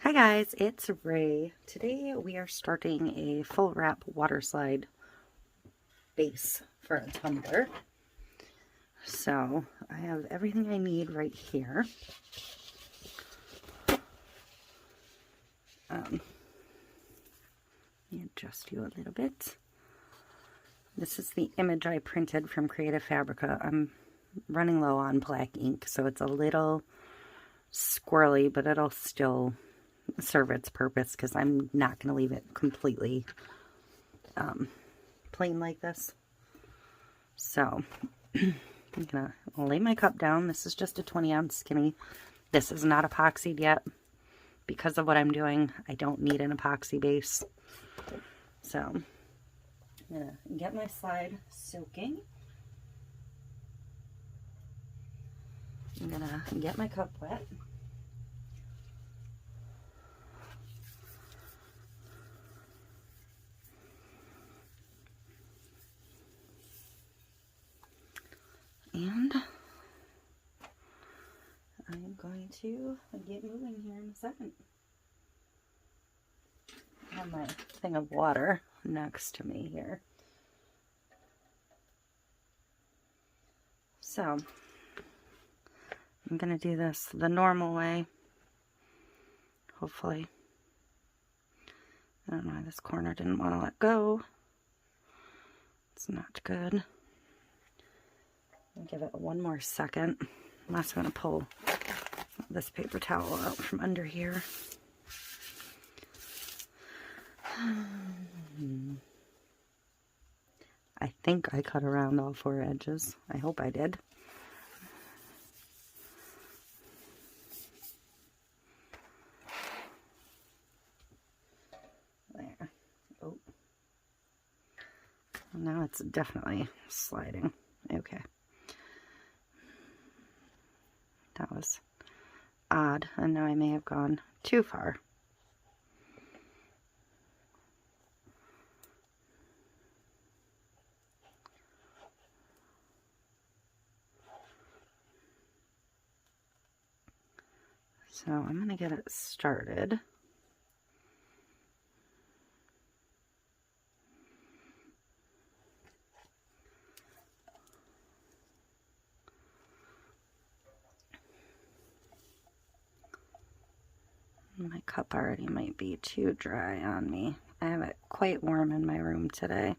Hi guys, it's Rae. Today we are starting a full wrap water slide base for a tumbler. So I have everything I need right here. Let me adjust you a little bit. This is the image I printed from Creative Fabrica. I'm running low on black ink, so it's a little squirrely, but it'll still serve its purpose because I'm not going to leave it completely plain like this. So I'm going to lay my cup down. This is just a 20-ounce skinny. This is not epoxied yet. Because of what I'm doing, I don't need an epoxy base. So I'm going to get my slide soaking. I'm going to get my cup wet. And I am going to get moving here in a second. I have my thing of water next to me here. So I'm going to do this the normal way. Hopefully. I don't know why this corner didn't want to let go. It's not good. I'll give it one more second. I'm also going to pull this paper towel out from under here. I think I cut around all four edges. I hope I did. There. Oh. Now it's definitely sliding. Okay. That was odd. I know I may have gone too far. So I'm going to get it started. My cup already might be too dry on me. I have it quite warm in my room today.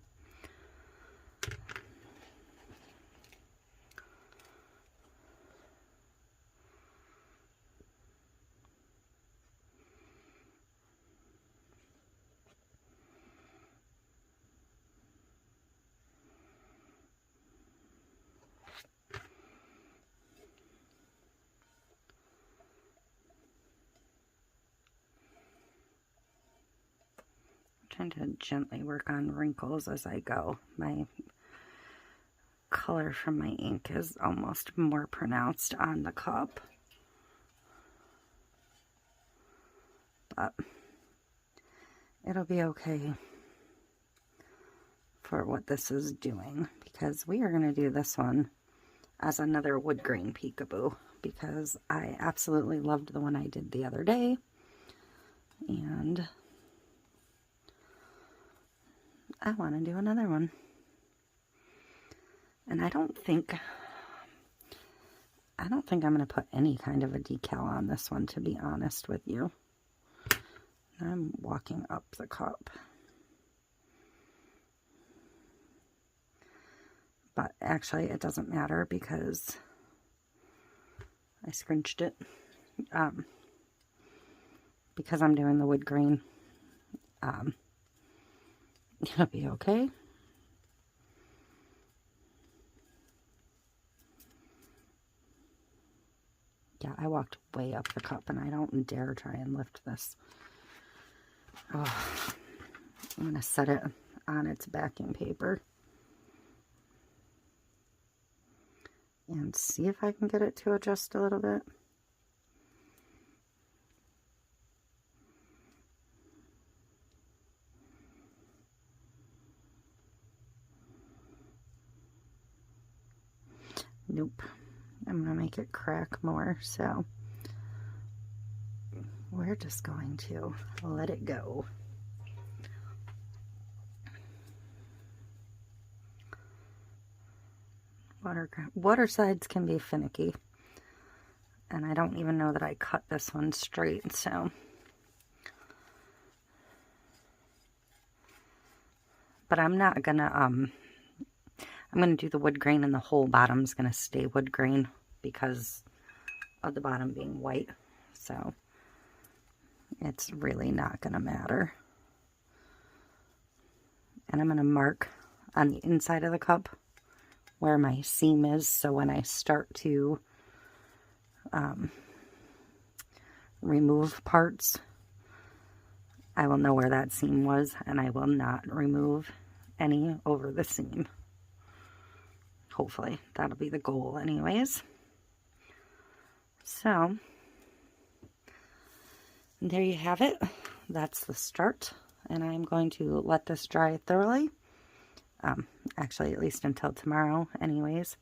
Trying to gently work on wrinkles as I go. My color from my ink is almost more pronounced on the cup. But it'll be okay for what this is doing, because we are going to do this one as another wood grain peekaboo, because I absolutely loved the one I did the other day. And I want to do another one. And I don't think I'm going to put any kind of a decal on this one, to be honest with you. I'm walking up the cup. But actually it doesn't matter because I scrunched it. Because I'm doing the wood grain. It'll be okay. Yeah, I walked way up the cup and I don't dare try and lift this. Oh, I'm going to set it on its backing paper and see if I can get it to adjust a little bit. Nope. I'm going to make it crack more, so we're just going to let it go. Waterslides can be finicky. And I don't even know that I cut this one straight, so. But I'm not gonna, I'm gonna do the wood grain, and the whole bottom's gonna stay wood grain because of the bottom being white. So it's really not gonna matter. And I'm gonna mark on the inside of the cup where my seam is, so when I start to remove parts, I will know where that seam was, and I will not remove any over the seam. Hopefully, that'll be the goal anyways. So, there you have it. That's the start, and I'm going to let this dry thoroughly. Actually, at least until tomorrow anyways,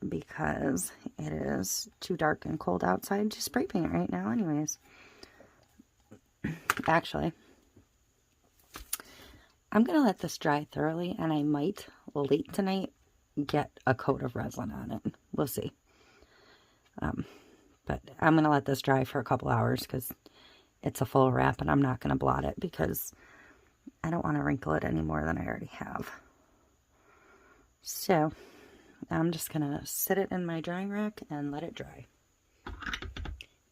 because it is too dark and cold outside to spray paint right now anyways. Actually, I'm going to let this dry thoroughly, and I might, late tonight, get a coat of resin on it. We'll see. But I'm going to let this dry for a couple hours because it's a full wrap, and I'm not going to blot it because I don't want to wrinkle it any more than I already have. So, I'm just going to sit it in my drying rack and let it dry.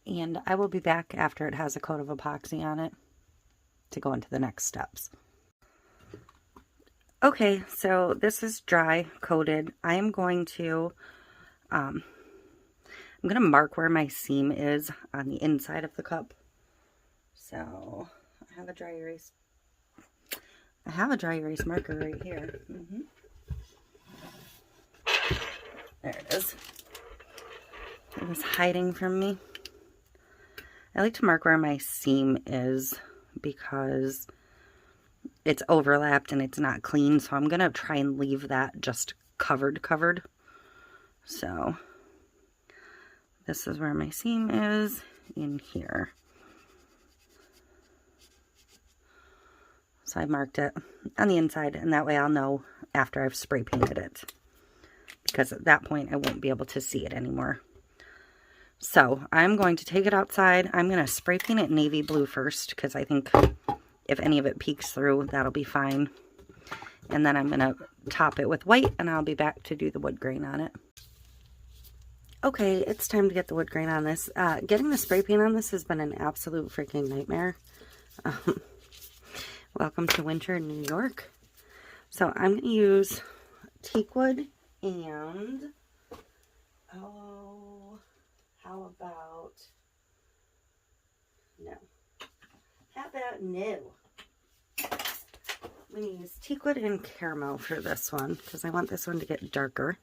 And I will be back after it has a coat of epoxy on it to go into the next steps. Okay, so this is dry coated. I am going to, I'm going to mark where my seam is on the inside of the cup. So, I have a dry erase marker right here. There it is. It was hiding from me. I like to mark where my seam is because it's overlapped and it's not clean, so I'm going to try and leave that just covered. So, this is where my seam is in here. So I marked it on the inside, and that way I'll know after I've spray painted it, because at that point I won't be able to see it anymore. So I'm going to take it outside. I'm going to spray paint it navy blue first, because I think if any of it peeks through, that'll be fine. And then I'm going to top it with white, and I'll be back to do the wood grain on it. Okay, it's time to get the wood grain on this. Getting the spray paint on this has been an absolute freaking nightmare. Welcome to winter in New York. So I'm going to use teak wood and, oh, how about, no. How about no? I'm going to use teak wood and caramel for this one, because I want this one to get darker.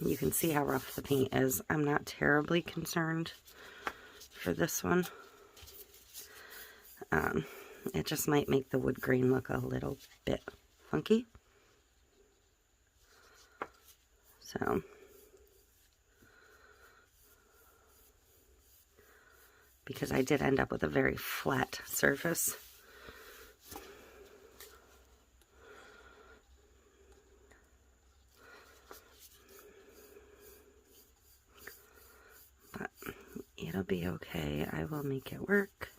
You can see how rough the paint is. I'm not terribly concerned for this one. It just might make the wood grain look a little bit funky. So, because I did end up with a very flat surface. But it'll be okay. I will make it work.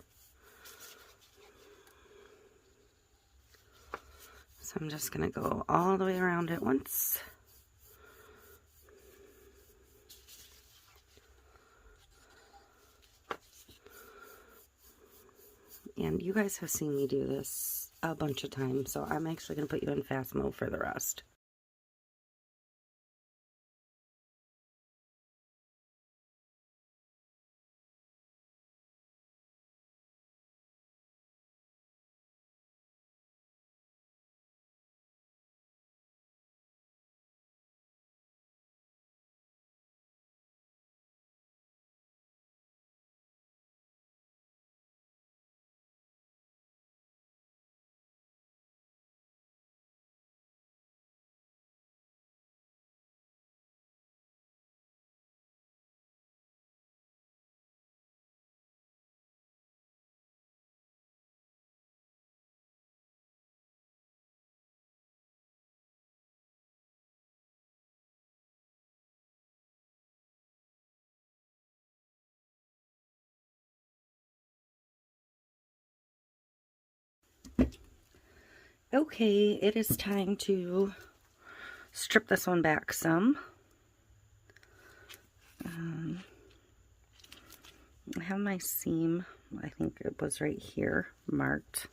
So I'm just going to go all the way around it once. And you guys have seen me do this a bunch of times, so I'm actually going to put you in fast mode for the rest. Okay, it is time to strip this one back some. I have my seam, I think it was right here, marked.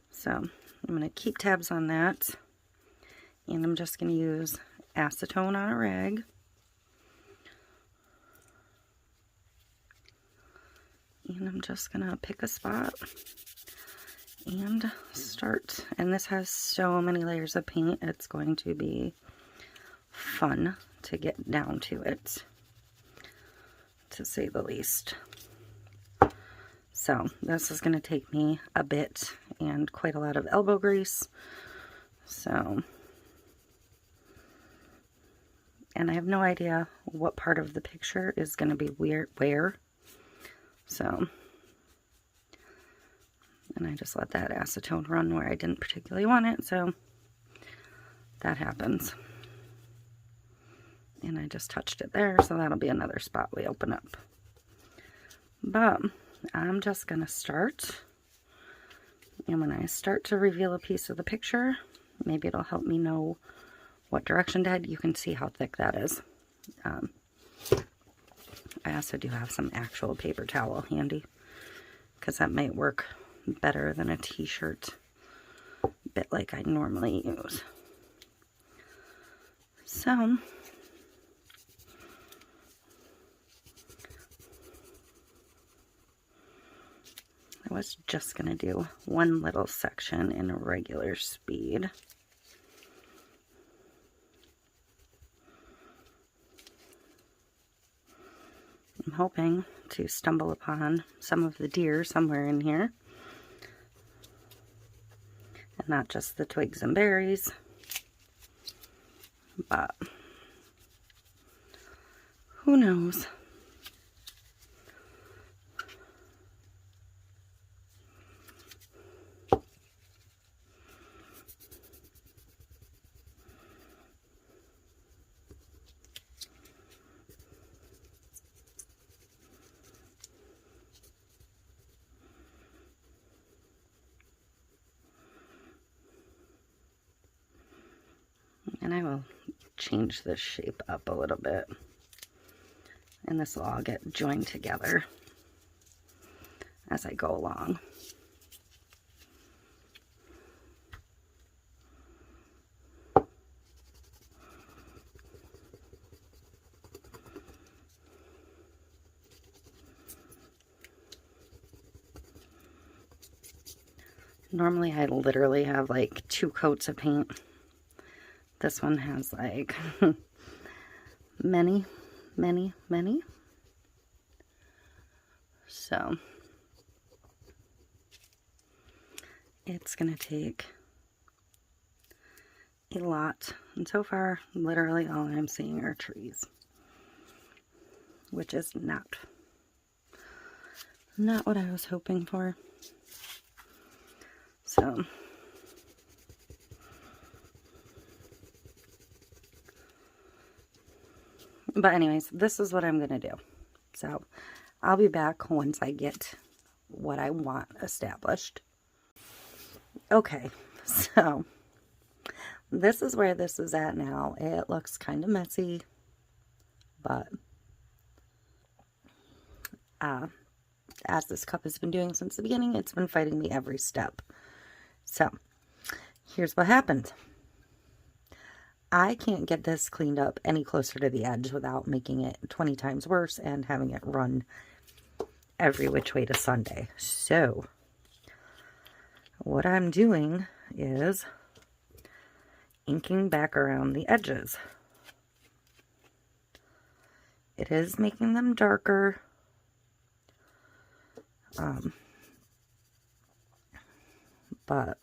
So I'm going to keep tabs on that. And I'm just going to use acetone on a rag. And I'm just going to pick a spot and start. And this has so many layers of paint, it's going to be fun to get down to it, to say the least. So this is going to take me a bit and quite a lot of elbow grease. So, and I have no idea what part of the picture is going to be where. So, and I just let that acetone run where I didn't particularly want it, so that happens. And I just touched it there, so that'll be another spot we open up. But I'm just going to start, and when I start to reveal a piece of the picture, maybe it'll help me know what direction to head. You can see how thick that is. I also do have some actual paper towel handy, because that might work better than a t-shirt bit like I normally use. So I was just going to do one little section in a regular speed. I'm hoping to stumble upon some of the deer somewhere in here. And not just the twigs and berries. But who knows? And I will change this shape up a little bit. And this will all get joined together as I go along. Normally I literally have like 2 coats of paint. This one has like many. So it's going to take a lot. And so far, literally all I'm seeing are trees, which is not what I was hoping for. So but anyways, this is what I'm going to do. So I'll be back once I get what I want established. Okay, so this is where this is at now. It looks kind of messy, but as this cup has been doing since the beginning, it's been fighting me every step. So here's what happened. I can't get this cleaned up any closer to the edge without making it 20 times worse and having it run every which way to Sunday. So what I'm doing is inking back around the edges. It is making them darker. But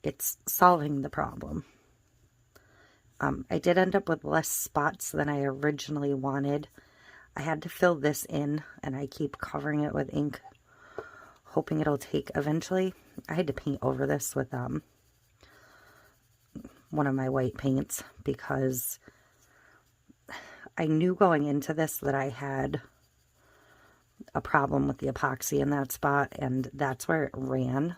it's solving the problem. I did end up with less spots than I originally wanted. I had to fill this in, and I keep covering it with ink, hoping it'll take eventually. I had to paint over this with one of my white paints, because I knew going into this that I had a problem with the epoxy in that spot, and that's where it ran.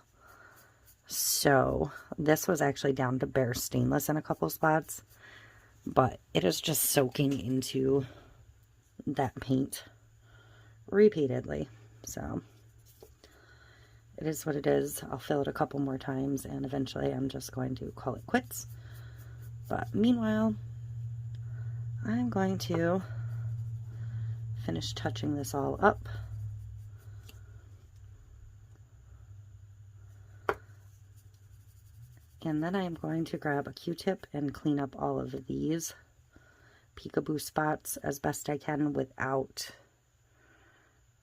So this was actually down to bare stainless in a couple spots, but it is just soaking into that paint repeatedly. So it is what it is. I'll fill it a couple more times and eventually I'm just going to call it quits. But meanwhile, I'm going to finish touching this all up. And then I'm going to grab a Q-tip and clean up all of these peekaboo spots as best I can without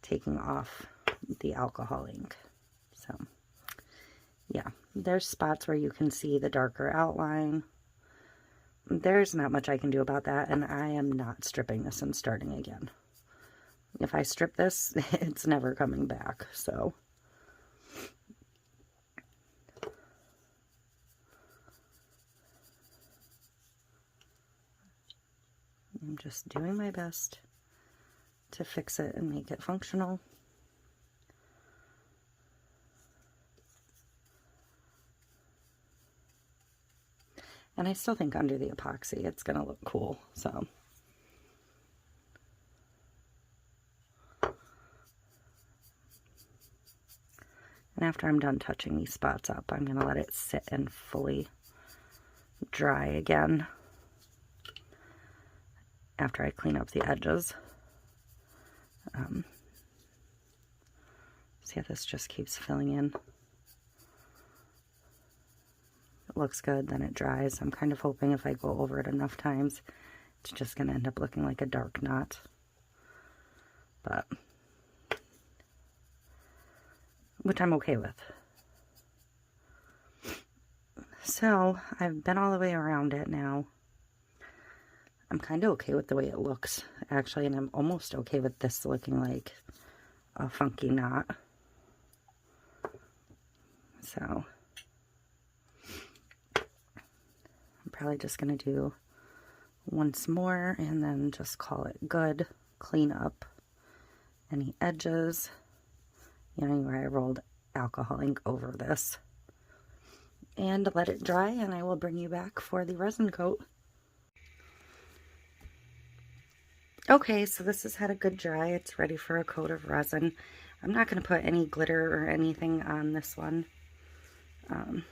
taking off the alcohol ink. So, yeah, there's spots where you can see the darker outline. There's not much I can do about that, and I am not stripping this and starting again. If I strip this, it's never coming back, so... I'm just doing my best to fix it and make it functional. And I still think under the epoxy it's going to look cool, so. And after I'm done touching these spots up, I'm going to let it sit and fully dry again. After I clean up the edges. See how this just keeps filling in? It looks good, then it dries. I'm kind of hoping if I go over it enough times, it's just going to end up looking like a dark knot. But, which I'm okay with. So, I've been all the way around it now. I'm kind of okay with the way it looks, actually, and I'm almost okay with this looking like a funky knot. So, I'm probably just going to do once more and then just call it good. Clean up any edges, you know, where I rolled alcohol ink over this. And let it dry, and I will bring you back for the resin coat. Okay, so this has had a good dry. It's ready for a coat of resin. I'm not going to put any glitter or anything on this one. I'm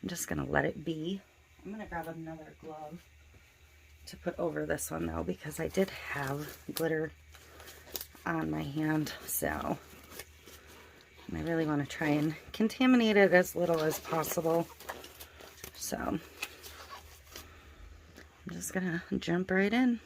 just going to let it be. I'm going to grab another glove to put over this one, though, because I did have glitter on my hand, so and I really want to try and contaminate it as little as possible. So I'm just gonna jump right in.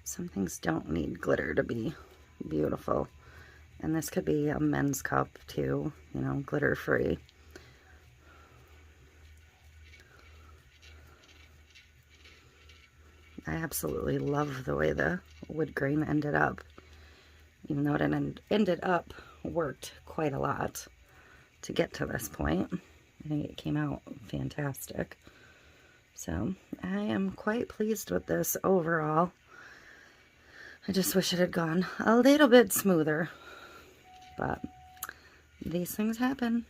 Some things don't need glitter to be beautiful. And this could be a men's cup too, you know, glitter free. I absolutely love the way the wood grain ended up, even though it ended up worked quite a lot to get to this point. I think it came out fantastic. So I am quite pleased with this overall. I just wish it had gone a little bit smoother, but these things happen.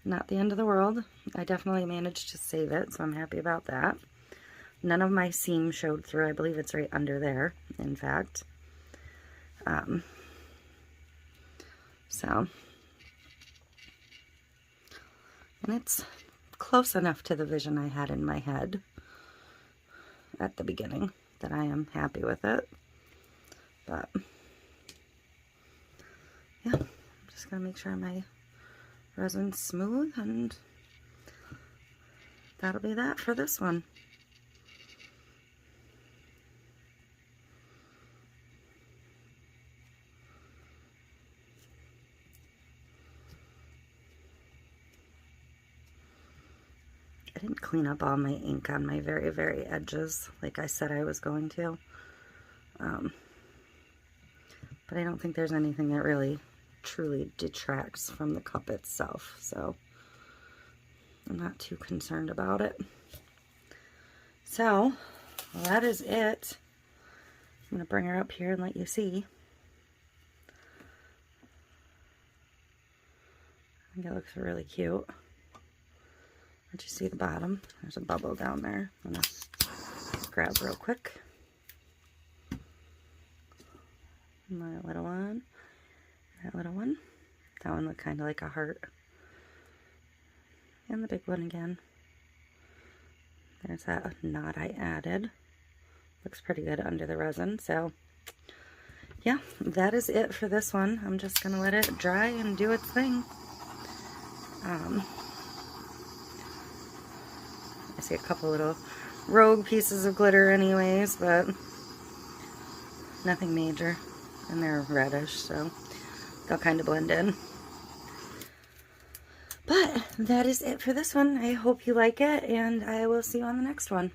Not the end of the world. I definitely managed to save it, so I'm happy about that. None of my seam showed through. I believe it's right under there, in fact. And it's close enough to the vision I had in my head at the beginning that I am happy with it. But, yeah, I'm just going to make sure my resin's smooth, and that'll be that for this one. I didn't clean up all my ink on my very, very edges like I said I was going to. but I don't think there's anything that really truly detracts from the cup itself, so I'm not too concerned about it. So that is it. I'm going to bring her up here and let you see. I think it looks really cute. Let you see the bottom. There's a bubble down there. I'm going to grab real quick. My little one. That little one. That one looked kind of like a heart. And the big one again. There's that knot I added. Looks pretty good under the resin. So, yeah, that is it for this one. I'm just going to let it dry and do its thing. I see a couple little rogue pieces of glitter anyways, but nothing major. And they're reddish, so they'll kind of blend in. But that is it for this one. I hope you like it, and I will see you on the next one.